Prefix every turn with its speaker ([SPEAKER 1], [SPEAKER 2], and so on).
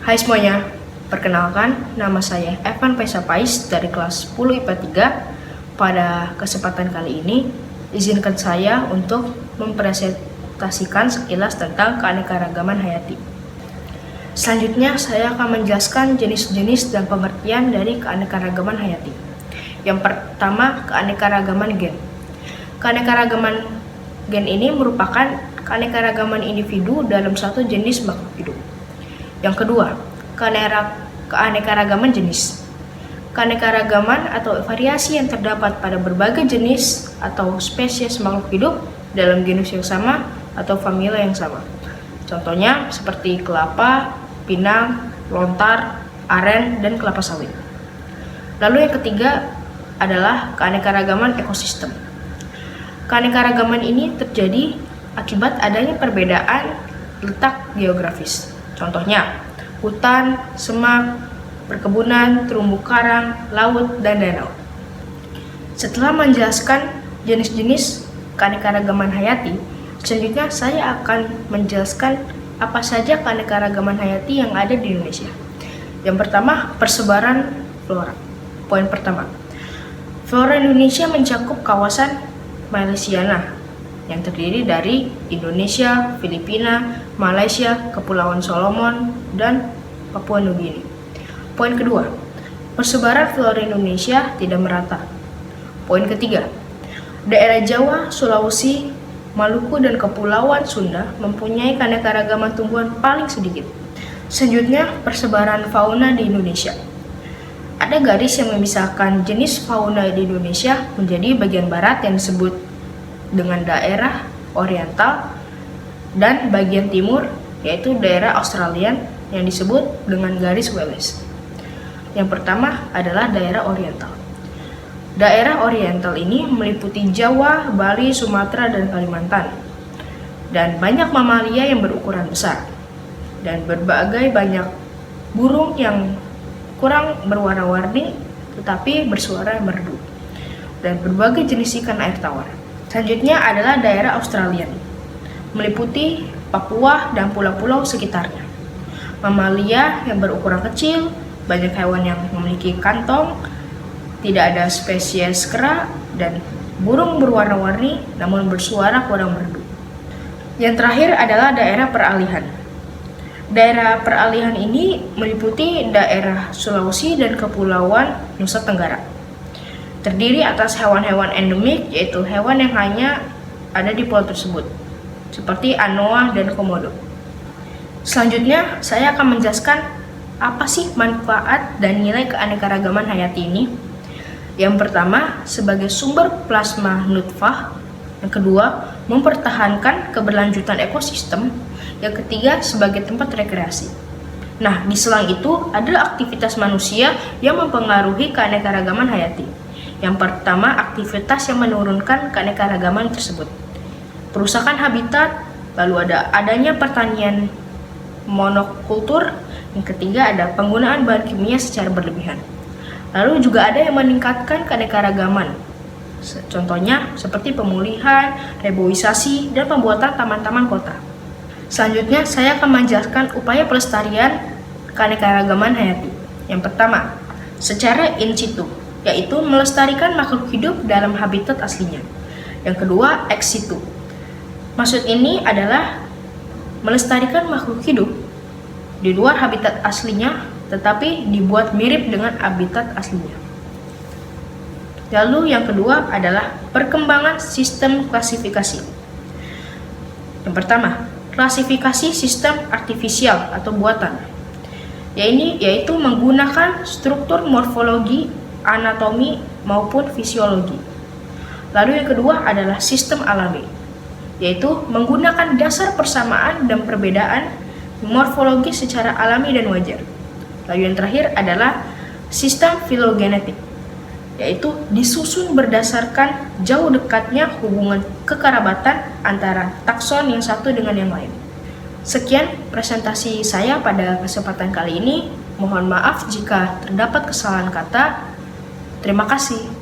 [SPEAKER 1] Hai semuanya, perkenalkan nama saya Evan Paisapais dari kelas 10 IPA 3. Pada kesempatan kali ini, izinkan saya untuk mempresentasikan sekilas tentang keanekaragaman hayati. Selanjutnya, saya akan menjelaskan jenis-jenis dan pengertian dari keanekaragaman hayati. Yang pertama, keanekaragaman gen. Keanekaragaman gen ini merupakan keanekaragaman individu dalam satu jenis makhluk hidup. Yang kedua, keanekaragaman jenis. Keanekaragaman atau variasi yang terdapat pada berbagai jenis atau spesies makhluk hidup dalam genus yang sama atau familia yang sama. Contohnya seperti kelapa, pinang, lontar, aren, dan kelapa sawit. Lalu yang ketiga adalah keanekaragaman ekosistem. Keanekaragaman ini terjadi akibat adanya perbedaan letak geografis. Contohnya, hutan, semak, perkebunan, terumbu karang, laut, dan danau. Setelah menjelaskan jenis-jenis keanekaragaman hayati, selanjutnya saya akan menjelaskan apa saja keanekaragaman hayati yang ada di Indonesia. Yang pertama, persebaran flora. Poin pertama, flora Indonesia mencakup kawasan Malaysiana yang terdiri dari Indonesia, Filipina, Malaysia, Kepulauan Solomon, dan Papua Nugini. Poin kedua, persebaran flora Indonesia tidak merata. Poin ketiga, daerah Jawa, Sulawesi, Maluku, dan Kepulauan Sunda mempunyai keanekaragaman tumbuhan paling sedikit. Selanjutnya, persebaran fauna di Indonesia. Ada garis yang memisahkan jenis fauna di Indonesia menjadi bagian barat yang disebut dengan daerah oriental dan bagian timur yaitu daerah Australian yang disebut dengan garis Wallace. Yang pertama adalah daerah oriental. Daerah oriental ini meliputi Jawa, Bali, Sumatera, dan Kalimantan. Dan banyak mamalia yang berukuran besar. Dan berbagai banyak burung yang kurang berwarna-warni tetapi bersuara merdu. Dan berbagai jenis ikan air tawar. Selanjutnya adalah daerah Australian, meliputi Papua dan pulau-pulau sekitarnya. Mamalia yang berukuran kecil, banyak hewan yang memiliki kantong, tidak ada spesies kera, dan burung berwarna-warni namun bersuara kurang merdu. Yang terakhir adalah daerah peralihan. Daerah peralihan ini meliputi daerah Sulawesi dan Kepulauan Nusa Tenggara. Terdiri atas hewan-hewan endemik, yaitu hewan yang hanya ada di pulau tersebut, seperti anoa dan komodo. Selanjutnya, saya akan menjelaskan apa sih manfaat dan nilai keanekaragaman hayati ini. Yang pertama, sebagai sumber plasma nutfah. Yang kedua, mempertahankan keberlanjutan ekosistem. Yang ketiga, sebagai tempat rekreasi. Nah, di selang itu adalah aktivitas manusia yang mempengaruhi keanekaragaman hayati. Yang pertama, aktivitas yang menurunkan keanekaragaman tersebut. Perusakan habitat, lalu adanya pertanian monokultur. Yang ketiga, ada penggunaan bahan kimia secara berlebihan. Lalu juga ada yang meningkatkan keanekaragaman. Contohnya seperti pemulihan, reboisasi, dan pembuatan taman-taman kota. Selanjutnya, saya akan menjelaskan upaya pelestarian keanekaragaman hayati. Yang pertama, secara in situ, yaitu melestarikan makhluk hidup dalam habitat aslinya. Yang kedua, ex situ. Maksud ini adalah melestarikan makhluk hidup di luar habitat aslinya, tetapi dibuat mirip dengan habitat aslinya. Lalu yang kedua adalah perkembangan sistem klasifikasi. Yang pertama, klasifikasi sistem artifisial atau buatan, yaitu menggunakan struktur morfologi, anatomi, maupun fisiologi. Lalu yang kedua adalah sistem alami, yaitu menggunakan dasar persamaan dan perbedaan morfologi secara alami dan wajar. Lalu yang terakhir adalah sistem filogenetik, yaitu disusun berdasarkan jauh dekatnya hubungan kekerabatan antara takson yang satu dengan yang lain. Sekian presentasi saya pada kesempatan kali ini. Mohon maaf jika terdapat kesalahan kata. Terima kasih.